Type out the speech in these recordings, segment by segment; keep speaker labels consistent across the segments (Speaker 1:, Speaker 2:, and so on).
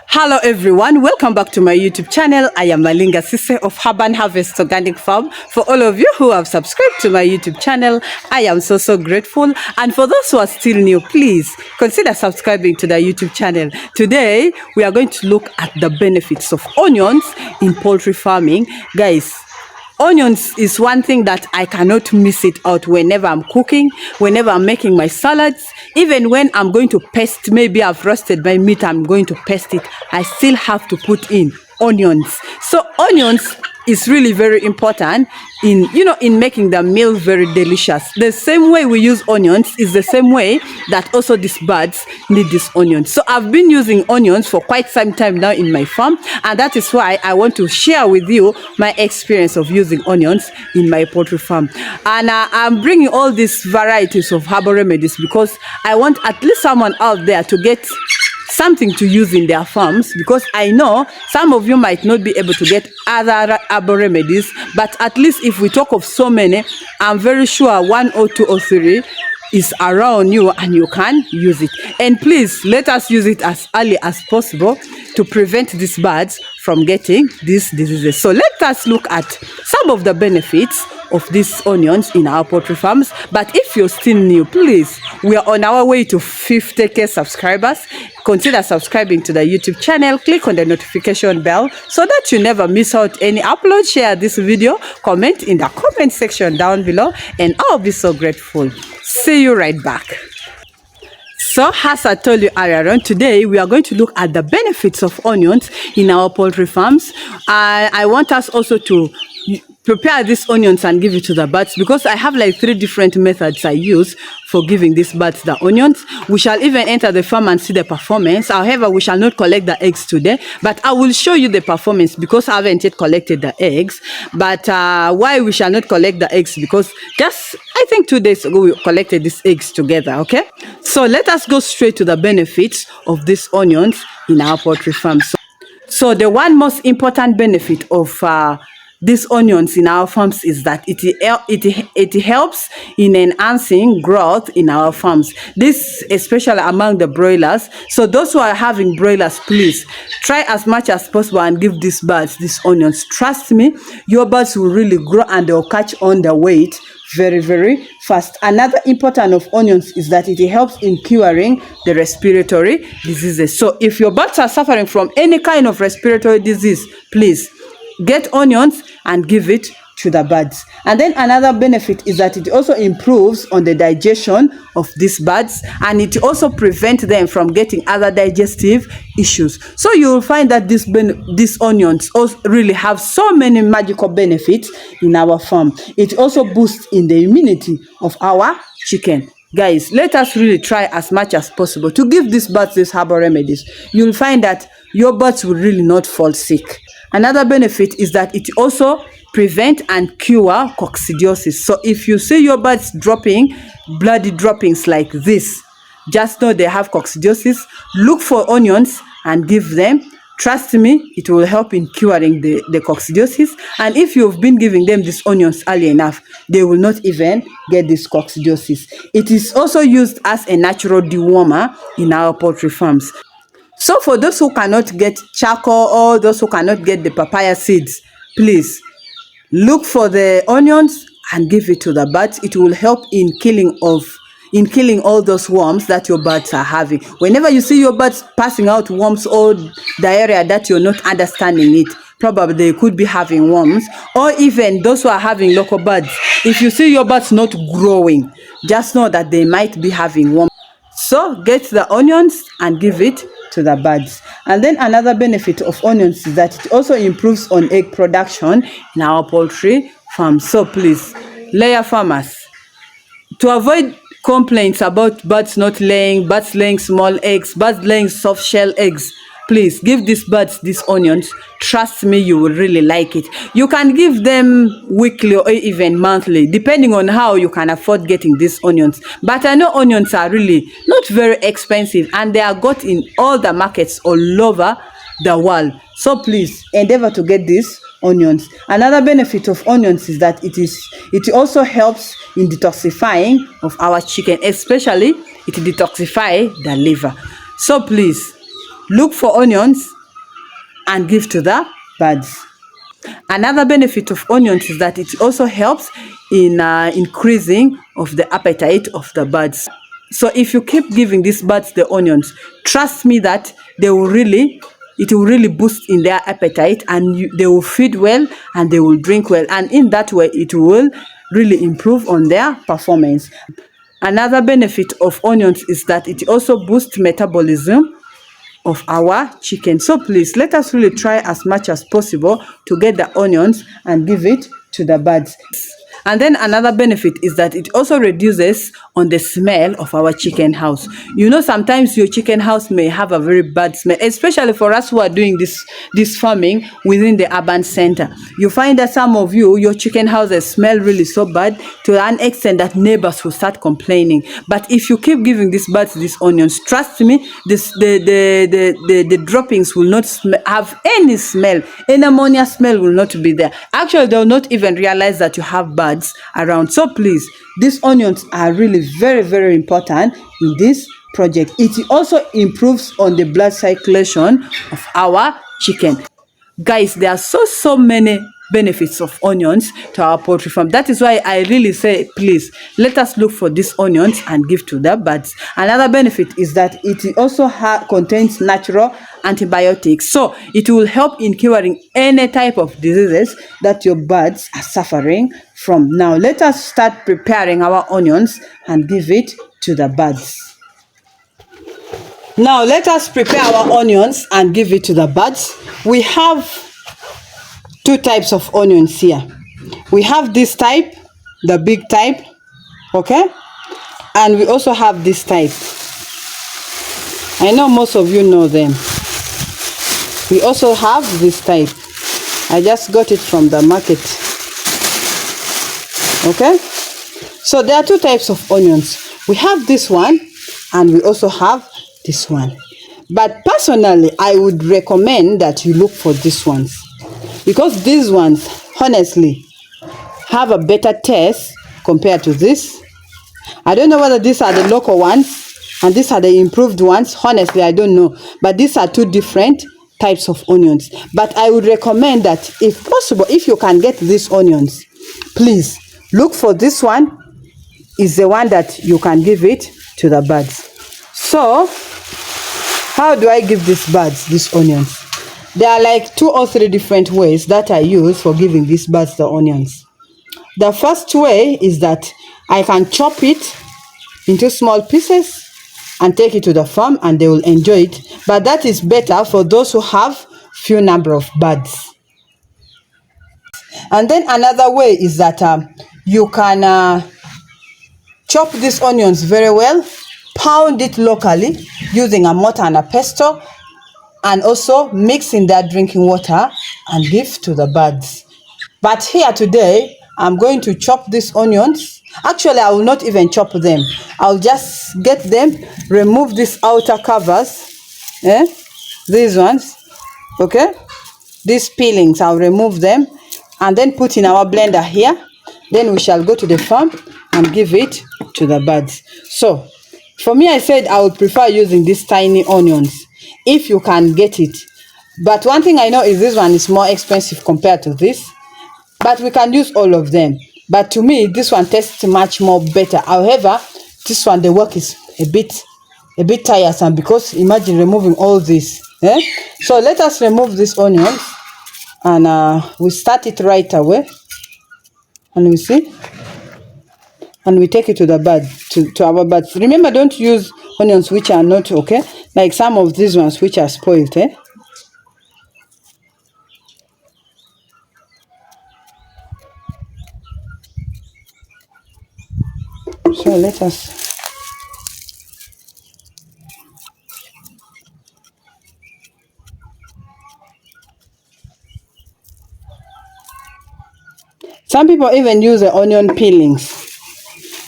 Speaker 1: Hello everyone, welcome back to my YouTube channel. I am Malinga Sise of Urban Harvest Organic Farm. For all of you who have subscribed to my YouTube channel, I am so grateful. And for those who are still new, please consider subscribing to the YouTube channel. Today, we are going to look at the benefits of onions in poultry farming. Guys, onions is one thing that I cannot miss it out whenever I'm cooking, whenever I'm making my salads, even when I'm going to paste, maybe I've roasted my meat, I'm going to paste it, I still have to put in onions. So onions is really very important in making the meal very delicious. The same way we use onions is the same way that also these birds need these onions. So I've been using onions for quite some time now in my farm, and that is why I want to share with you my experience of using onions in my poultry farm. And I'm bringing all these varieties of herbal remedies because I want at least someone out there to get something to use in their farms, because I know some of you might not be able to get other herbal remedies, but at least if we talk of so many, I'm very sure 1 or 2 or 3 is around you and you can use it. And please let us use it as early as possible to prevent these birds from getting these diseases. So let us look at some of the benefits of these onions in our poultry farms. But if you're still new, please, we are on our way to 50,000 subscribers. Consider subscribing to the YouTube channel. Click on the notification bell so that you never miss out any upload. Share this video, comment in the comment section down below, and I'll be so grateful. See you right back. So as I told you earlier on, today we are going to look at the benefits of onions in our poultry farms. I want us also to prepare these onions and give it to the birds, because I have like 3 different methods I use for giving these birds the onions. We shall even enter the farm and see the performance. However, we shall not collect the eggs today, but I will show you the performance because I haven't yet collected the eggs. But why we shall not collect the eggs? Because just I think 2 days ago we collected these eggs together. Okay, so let us go straight to the benefits of these onions in our poultry farm. So the one most important benefit of these onions in our farms is that it helps in enhancing growth in our farms. This especially among the broilers. So those who are having broilers, please try as much as possible and give these birds these onions. Trust me, your birds will really grow and they'll catch on the weight very fast. Another important of onions is that it helps in curing the respiratory diseases. So if your birds are suffering from any kind of respiratory disease, please get onions and give it to the birds. And then another benefit is that it also improves on the digestion of these birds, and it also prevents them from getting other digestive issues. So you will find that these onions also really have so many magical benefits in our farm. It also boosts in the immunity of our chicken. Guys, let us really try as much as possible to give these birds these herbal remedies. You'll find that your birds will really not fall sick. Another benefit is that it also prevent and cure coccidiosis. So if you see your birds dropping bloody droppings like this, just know they have coccidiosis. Look for onions and give them. Trust me, it will help in curing the coccidiosis. And if you've been giving them these onions early enough, they will not even get this coccidiosis. It is also used as a natural dewormer in our poultry farms. So for those who cannot get charcoal or those who cannot get the papaya seeds, please look for the onions and give it to the birds. It will help in killing all those worms that your birds are having. Whenever you see your birds passing out worms or diarrhea that you're not understanding it, probably they could be having worms. Or even those who are having local birds, if you see your birds not growing, just know that they might be having worms. So get the onions and give it to the birds. And then another benefit of onions is that it also improves on egg production in our poultry farms. So please, layer farmers, to avoid complaints about birds not laying, birds laying small eggs, birds laying soft shell eggs, please give these birds these onions. Trust me, you will really like it. You can give them weekly or even monthly, depending on how you can afford getting these onions. But I know onions are really not very expensive, and they are got in all the markets all over the world. So please endeavor to get these onions. Another benefit of onions is that it also helps in detoxifying of our chicken, especially it detoxifies the liver. So please look for onions and give to the birds. Another benefit of onions is that it also helps in increasing of the appetite of the birds. So if you keep giving these birds the onions, trust me that it will really boost in their appetite, and they will feed well and they will drink well, and in that way it will really improve on their performance. Another benefit of onions is that it also boosts metabolism of our chicken. So please let us really try as much as possible to get the onions and give it to the birds. And then another benefit is that it also reduces on the smell of our chicken house. You know, sometimes your chicken house may have a very bad smell, especially for us who are doing this farming within the urban center. You find that some of your chicken houses smell really so bad to an extent that neighbors will start complaining. But if you keep giving these birds these onions, trust me, the droppings will not have any smell. Any ammonia smell will not be there. Actually, they will not even realize that you have birds around. So please, these onions are really very, very important in this project. It also improves on the blood circulation of our chicken. Guys, there are so many benefits of onions to our poultry farm. That is why I really say, please let us look for these onions and give to the birds. Another benefit is that it also contains natural antibiotics, so it will help in curing any type of diseases that your birds are suffering from. Now let us start preparing our onions and give it to the birds. Now let us prepare our onions and give it to the birds. We have two types of onions here. We have this type, the big type, okay, and we also have this type. I know most of you know them. We also have this type. I just got it from the market. Okay, so there are two types of onions. We have this one and we also have this one. But personally, I would recommend that you look for these ones, because these ones honestly have a better taste compared to this. I don't know whether these are the local ones and these are the improved ones. Honestly, I don't know, but these are two different types of onions. But I would recommend that if possible, if you can get these onions, please look for this one. Is the one that you can give it to the birds. So how do I give these birds these onions? There are like 2 or 3 different ways that I use for giving these birds the onions. The first way is that I can chop it into small pieces and take it to the farm and they will enjoy it. But that is better for those who have few number of birds. And then another way is that you can chop these onions very well, pound it locally using a mortar and a pestle, and also mix in that drinking water and give to the birds. But here today, I'm going to chop these onions. Actually, I will not even chop them. I'll just get them, remove these outer covers, these ones, okay? These peelings, I'll remove them and then put in our blender here. Then we shall go to the farm and give it to the birds. So, for me, I said I would prefer using these tiny onions if you can get it. But one thing I know is this one is more expensive compared to this. But we can use all of them. But to me, this one tastes much more better. However, this one, the work is a bit tiresome, because imagine removing all this. So let us remove this onion and we start it right away. And we see. And we take it to the bird, to our birds. Remember, don't use onions which are not okay, like some of these ones which are spoiled. So let us. Some people even use the onion peelings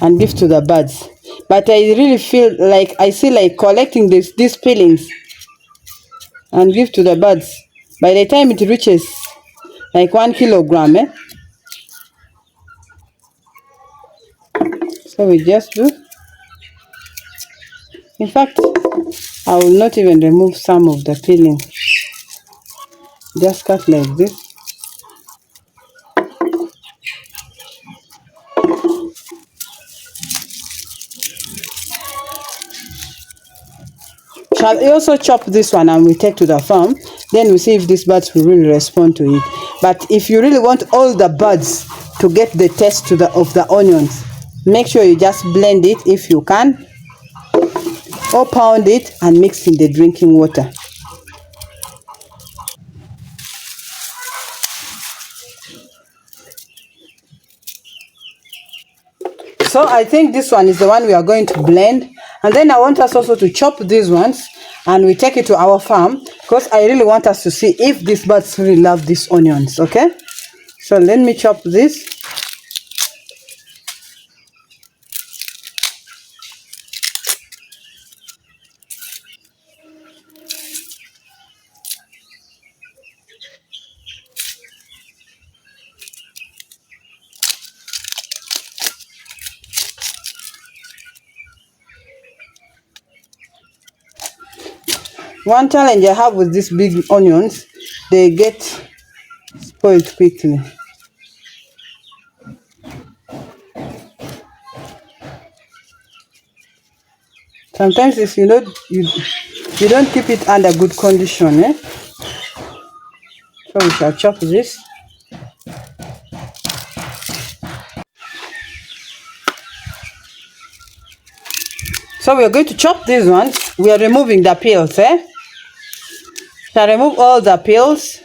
Speaker 1: and give to the birds. But I really feel like I see like collecting these peelings and give to the birds. By the time it reaches like 1 kilogram, so we just do. In fact, I will not even remove some of the peeling. Just cut like this. Shall I also chop this one and we take to the farm? Then we see if these birds will really respond to it. But if you really want all the birds to get the taste of the onions, make sure you just blend it if you can, or pound it and mix in the drinking water. So I think this one is the one we are going to blend. And then I want us also to chop these ones and we take it to our farm, because I really want us to see if these birds really love these onions, okay? So let me chop this. One challenge I have with these big onions, they get spoiled quickly. Sometimes if you don't keep it under good condition, eh? So we shall chop this. So we are going to chop these ones. We are removing the peels, eh? Shall remove all the peels.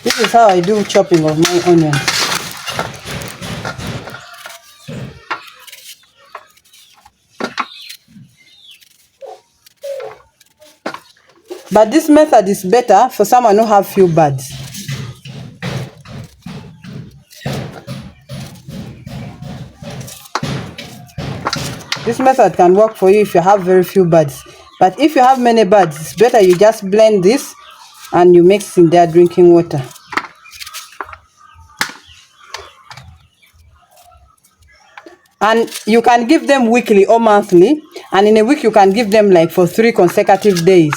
Speaker 1: This is how I do chopping of my onions. But this method is better for someone who have few birds. This method can work for you if you have very few birds. But if you have many birds, it's better you just blend this and you mix in their drinking water. And you can give them weekly or monthly. And in a week, you can give them like for 3 consecutive days.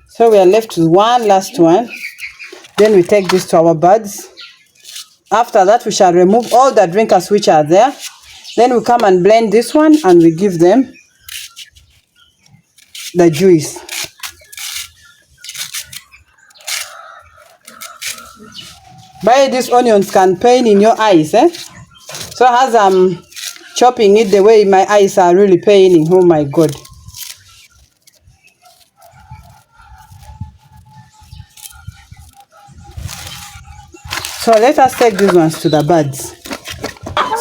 Speaker 1: So we are left with one last one. Then we take this to our birds. After that, we shall remove all the drinkers which are there. Then we come and blend this one and we give them the juice. By these onions can pain in your eyes, eh? So as I'm chopping it, the way my eyes are really paining, oh my God. So let us take these ones to the birds.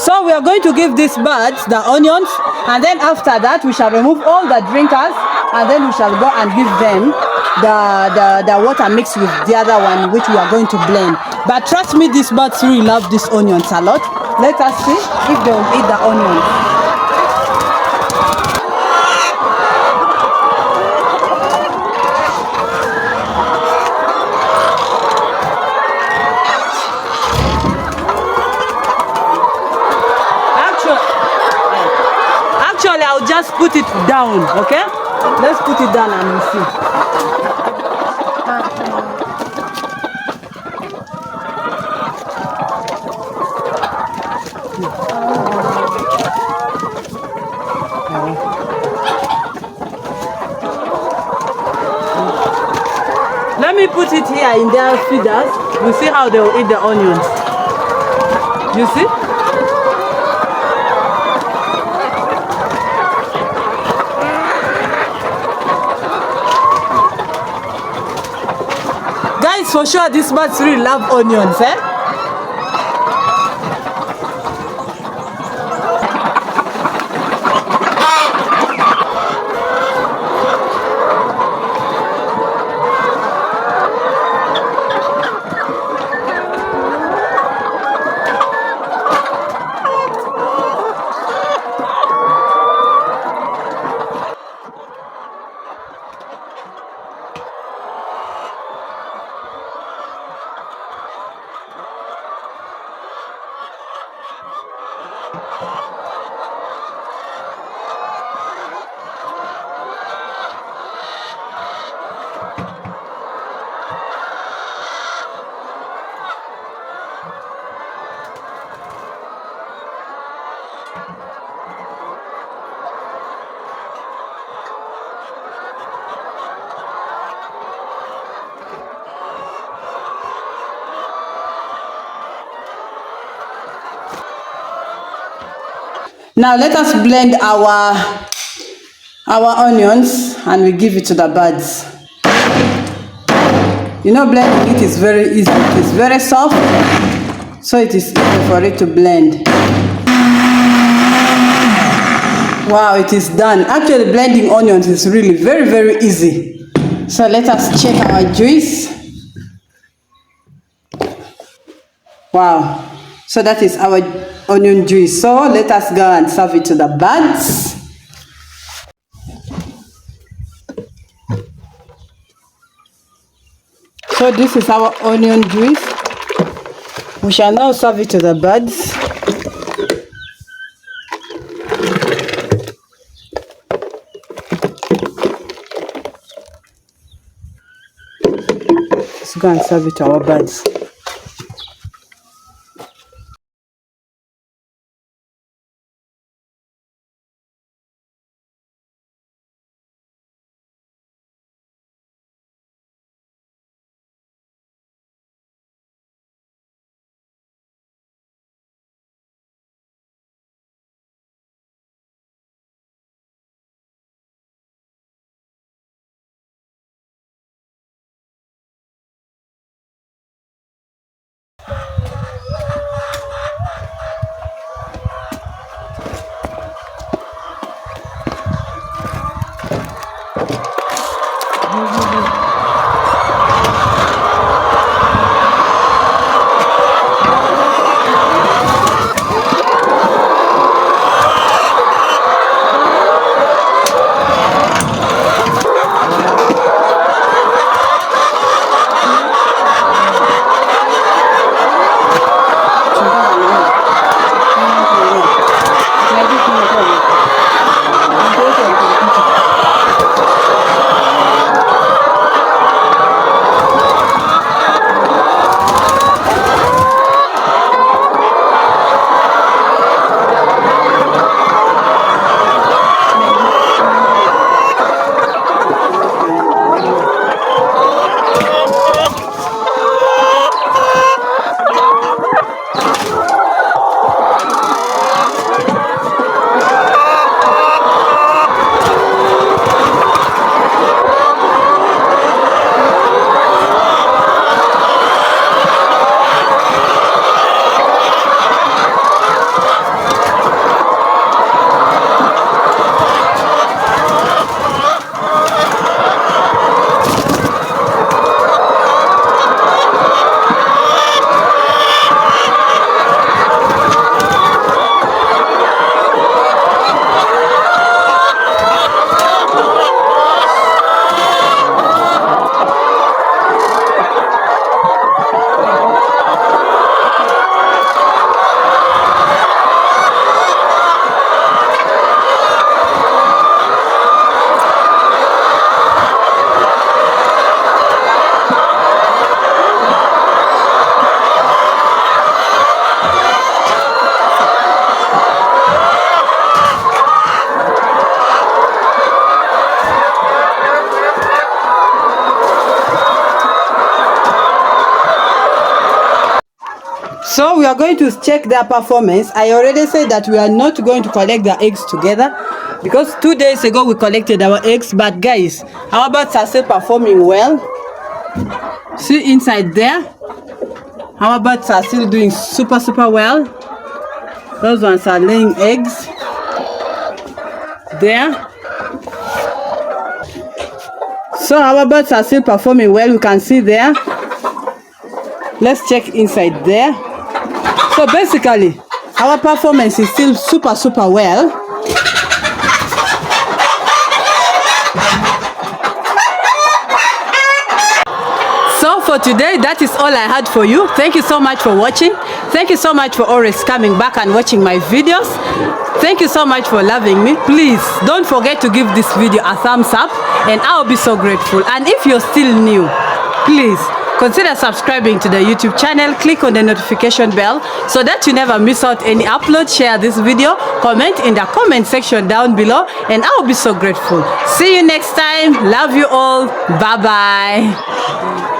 Speaker 1: So we are going to give these birds the onions, and then after that we shall remove all the drinkers, and then we shall go and give them the water mixed with the other one which we are going to blend. But trust me, these birds really love these onions a lot. Let us see if they will eat the onions. Actually, I'll just put it down, okay? Let's put it down and we'll see. Let me put it here in their feeders. We'll see how they will eat the onions. You see? Guys, for sure these birds really love onions, eh? Now let us blend our onions and we give it to the birds. You know, blending it is very easy. It is very soft, so it is easy for it to blend. Wow, it is done. Actually, blending onions is really very easy. So let us check our juice. Wow, so that is our onion juice. So let us go and serve it to the birds. So this is our onion juice. We shall now serve it to the birds. Let's go and serve it to our birds. So we are going to check their performance. I already said that we are not going to collect the eggs together because 2 days ago we collected our eggs, but guys, our birds are still performing well. See inside there, our birds are still doing super well. Those ones are laying eggs there. So our birds are still performing well, you can see there. Let's check inside there. So basically, our performance is still super well. So for today, that is all I had for you. Thank you so much for watching. Thank you so much for always coming back and watching my videos. Thank you so much for loving me. Please don't forget to give this video a thumbs up and I'll be so grateful. And if you're still new, please consider subscribing to the YouTube channel. Click on the notification bell so that you never miss out any upload. Share this video, comment in the comment section down below, and I'll be so grateful. See you next time. Love you all. Bye bye.